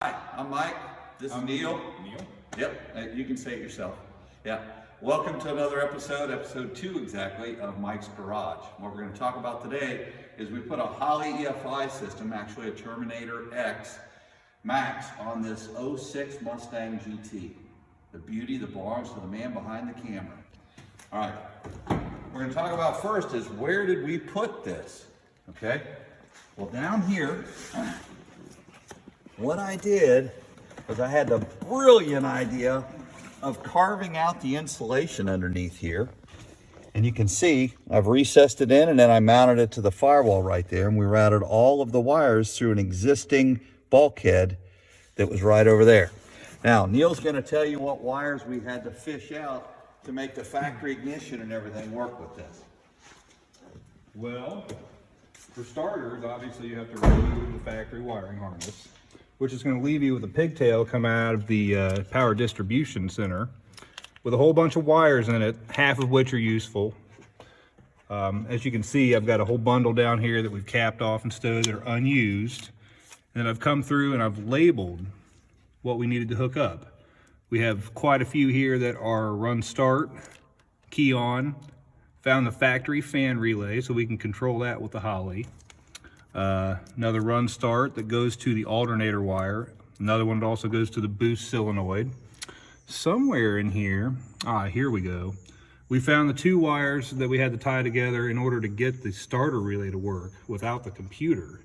Hi, I'm Mike. This is Neil. Yep, you can say it yourself. Yeah. Welcome to another episode 2 exactly, of Mike's Garage. What we're going to talk about today is we put a Holley EFI system, actually a TerminatorX Max, on this '06 Mustang GT. The beauty that belongs to the man behind the camera. All right. We're going to talk about first is where did we put this? Okay. Well, down here, what I did was I had the brilliant idea of carving out the insulation underneath here. And you can see I've recessed it in and then I mounted it to the firewall right there, and we routed all of the wires through an existing bulkhead that was right over there. Now, Neil's going to tell you what wires we had to fish out to make the factory ignition and everything work with this. Well, for starters, obviously you have to remove the factory wiring harness, which is going to leave you with a pigtail coming out of the power distribution center with a whole bunch of wires in it, half of which are useful. As you can see, I've got a whole bundle down here that we've capped off and stowed that are unused. And I've come through and I've labeled what we needed to hook up. We have quite a few here that are run start, key on, found the factory fan relay so we can control that with the Holley. Another run start that goes to the alternator wire. Another one that also goes to the boost solenoid. Somewhere in here, here we go. We found the 2 wires that we had to tie together in order to get the starter relay to work without the computer.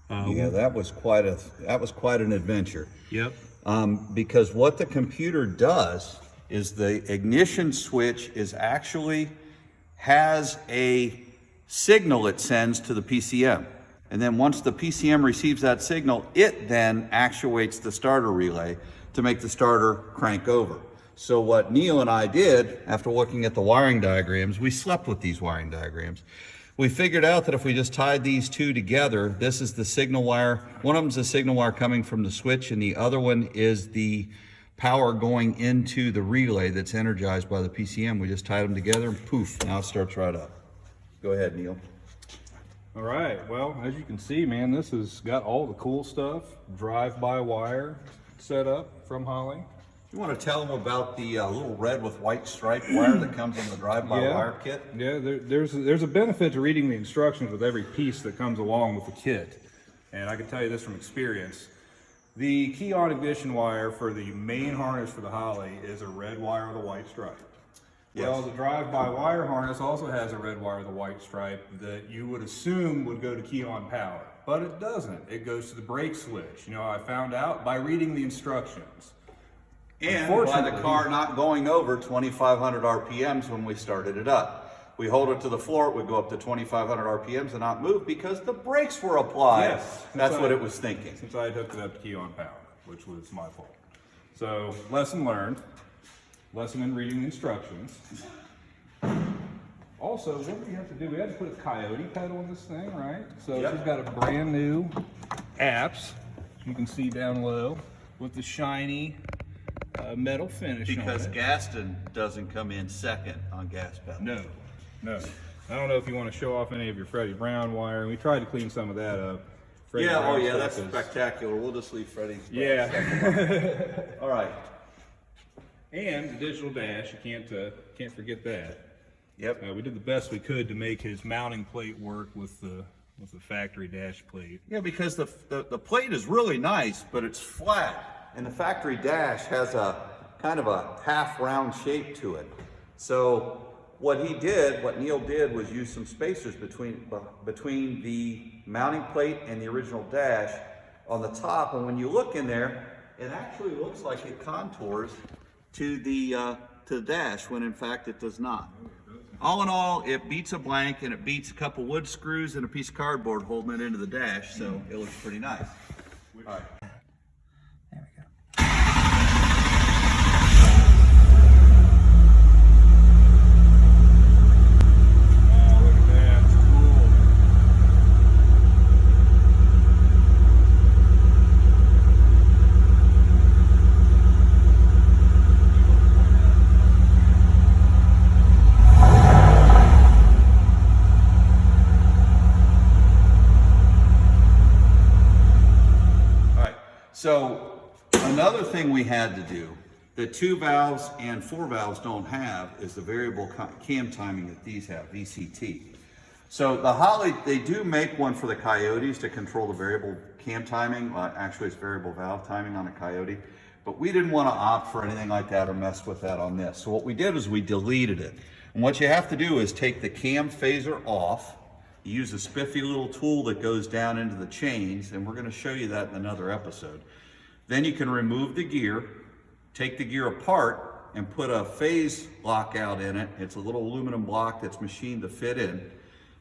Yeah, that was quite an adventure. Yep. Because what the computer does is the ignition switch has a signal it sends to the PCM. And then once the PCM receives that signal, it then actuates the starter relay to make the starter crank over. So what Neil and I did, after looking at the wiring diagrams, we slept with these wiring diagrams. We figured out that if we just tied these 2 together, this is the signal wire. One of them is the signal wire coming from the switch, and the other one is the power going into the relay that's energized by the PCM. We just tied them together and poof, now it starts right up. Go ahead, Neil. All right, well, as you can see, man, this has got all the cool stuff. Drive-by-wire set up from Holley. You want to tell them about the little red with white stripe wire that comes in the drive-by-wire kit? Yeah, there's a benefit to reading the instructions with every piece that comes along with the kit. And I can tell you this from experience. The key-on ignition wire for the main harness for the Holley is a red wire with a white stripe. Yes. Well, the drive-by-wire harness also has a red wire with a white stripe that you would assume would go to key-on power, but it doesn't. It goes to the brake switch. You know, I found out by reading the instructions. And by the car not going over 2,500 RPMs when we started it up. We hold it to the floor, it would go up to 2,500 RPMs and not move because the brakes were applied. Yes. That's what it was thinking. Since I had hooked it up to key-on power, which was my fault. So, lesson learned. Lesson in reading the instructions. Also, what do we have to do? We had to put a coyote pedal in this thing, right? So Yep. She's got a brand new apps, you can see down low, with the shiny metal finish Because on it. Gaston doesn't come in second on gas pedal. No. I don't know if you want to show off any of your Freddie Brown wire. We tried to clean some of that up. Freddie Yeah, Brown that's stuff is- spectacular. We'll just leave Freddie. Yeah. All right. And the digital dash, you can't forget that. Yep. We did the best we could to make his mounting plate work with the factory dash plate. Yeah, because the plate is really nice, but it's flat. And the factory dash has a kind of a half round shape to it. So what Neil did was use some spacers between the mounting plate and the original dash on the top. And when you look in there, it actually looks like it contours to the dash, when in fact it does not. All in all, it beats a blank, and it beats a couple wood screws and a piece of cardboard holding it into the dash, so it looks pretty nice. All right. There we go. Oh, look at that, it's cool. So another thing we had to do that 2 valves and 4 valves don't have is the variable cam timing that these have, VCT. So the Holley, they do make one for the Coyotes to control the variable cam timing. Actually, it's variable valve timing on a Coyote. But we didn't want to opt for anything like that or mess with that on this. So what we did is we deleted it. And what you have to do is take the cam phaser off. You use a spiffy little tool that goes down into the chains, and we're going to show you that in another episode. Then you can remove the gear, take the gear apart, and put a phase lockout in it. It's a little aluminum block that's machined to fit in.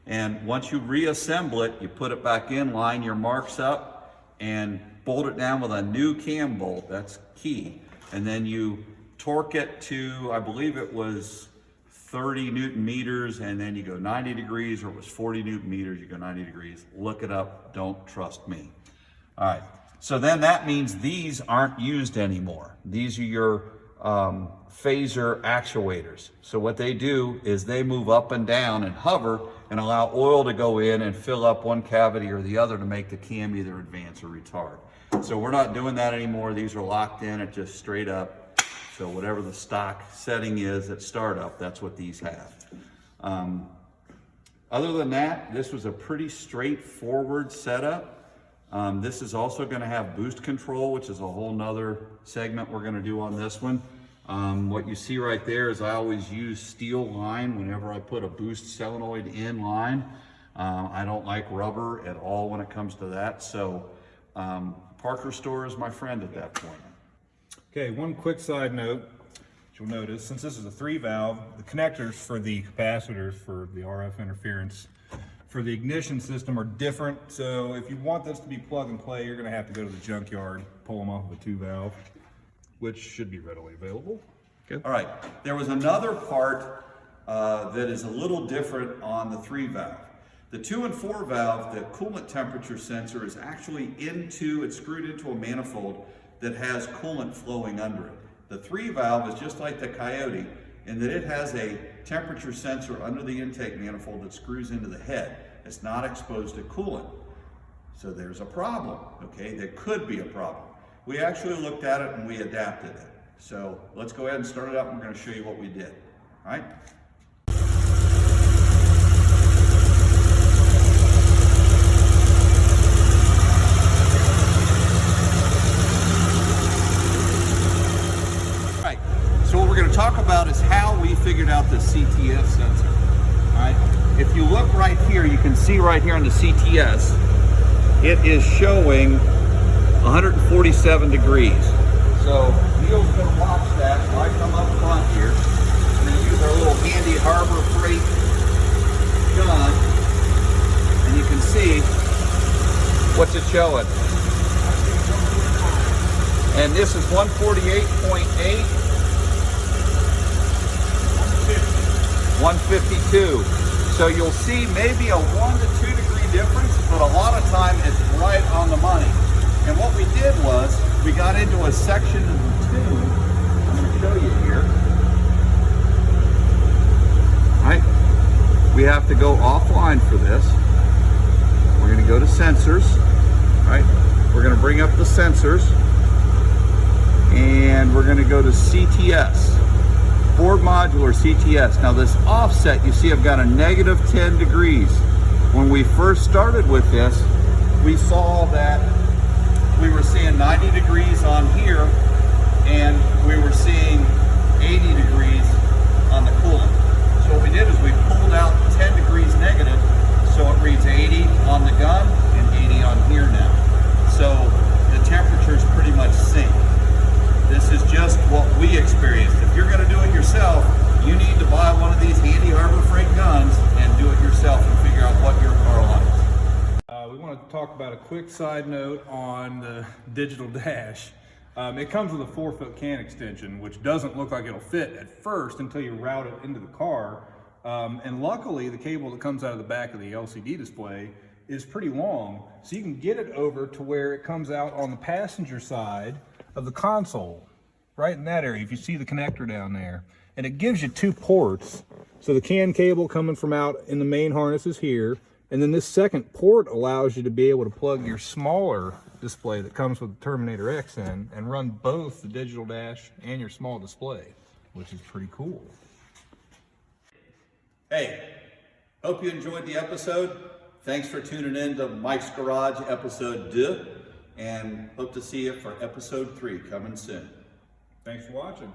And once you reassemble it, you put it back in, line your marks up, and bolt it down with a new cam bolt. That's key. And then you torque it to, I believe it was 30 Newton meters, and then you go 90 degrees, or it was 40 Newton meters, you go 90 degrees. Look it up, don't trust me. All right, so then that means these aren't used anymore. These are your phaser actuators. So what they do is they move up and down and hover and allow oil to go in and fill up one cavity or the other to make the cam either advance or retard. So we're not doing that anymore. These are locked in at just straight up. So whatever the stock setting is at startup, that's what these have. Other than that, this was a pretty straightforward setup. This is also going to have boost control, which is a whole nother segment we're going to do on this one. What you see right there is I always use steel line whenever I put a boost solenoid in line. I don't like rubber at all when it comes to that. So Parker Store is my friend at that point. Okay, one quick side note that you'll notice, since this is a 3 valve, the connectors for the capacitors for the RF interference for the ignition system are different. So if you want this to be plug and play, you're going to have to go to the junkyard, pull them off of a 2 valve, which should be readily available. Okay. All right, there was another part that is a little different on the 3 valve. The 2 and 4 valve, the coolant temperature sensor is actually it's screwed into a manifold that has coolant flowing under it. The 3 valve is just like the Coyote in that it has a temperature sensor under the intake manifold that screws into the head. It's not exposed to coolant. So there's a problem, okay? There could be a problem. We actually looked at it and we adapted it. So let's go ahead and start it up and we're going to show you what we did, all right? So what we're going to talk about is how we figured out the CTS sensor. All right. If you look right here, you can see right here on the CTS, it is showing 147 degrees. So Neil's going to watch that while I come up front here. We're going to use our little handy Harbor Freight gun, and you can see what's it showing. And this is 148.8. 152. So you'll see maybe a 1 to 2 degree difference, but a lot of time it's right on the money. And what we did was we got into a section of the tune. I'm going to show you here. All right. We have to go offline for this. We're going to go to sensors. All right. We're going to bring up the sensors. And we're going to go to CTS. Board modular CTS. Now this offset, you see I've got a negative 10 degrees. When we first started with this, we saw that we were seeing 90 degrees on here and we were seeing 80 degrees on the coolant. So what we did is we pulled out 10 degrees negative, so it reads 80 on the gun and 80 on here now. So the temperatures pretty much sync. This is just what we experienced. If you're going to do it yourself, you need to buy one of these handy Harbor Freight guns and do it yourself and figure out what your car likes. We want to talk about a quick side note on the digital dash. It comes with a 4-foot can extension, which doesn't look like it'll fit at first until you route it into the car. And luckily, the cable that comes out of the back of the LCD display is pretty long, so you can get it over to where it comes out on the passenger side of the console, right in that area, if you see the connector down there. And it gives you 2 ports. So the CAN cable coming from out in the main harness is here, and then this second port allows you to be able to plug your smaller display that comes with the Terminator X in and run both the digital dash and your small display, which is pretty cool. Hey, hope you enjoyed the episode. Thanks for tuning in to Mike's Garage episode 2, and hope to see you for episode 3 coming soon. Thanks for watching.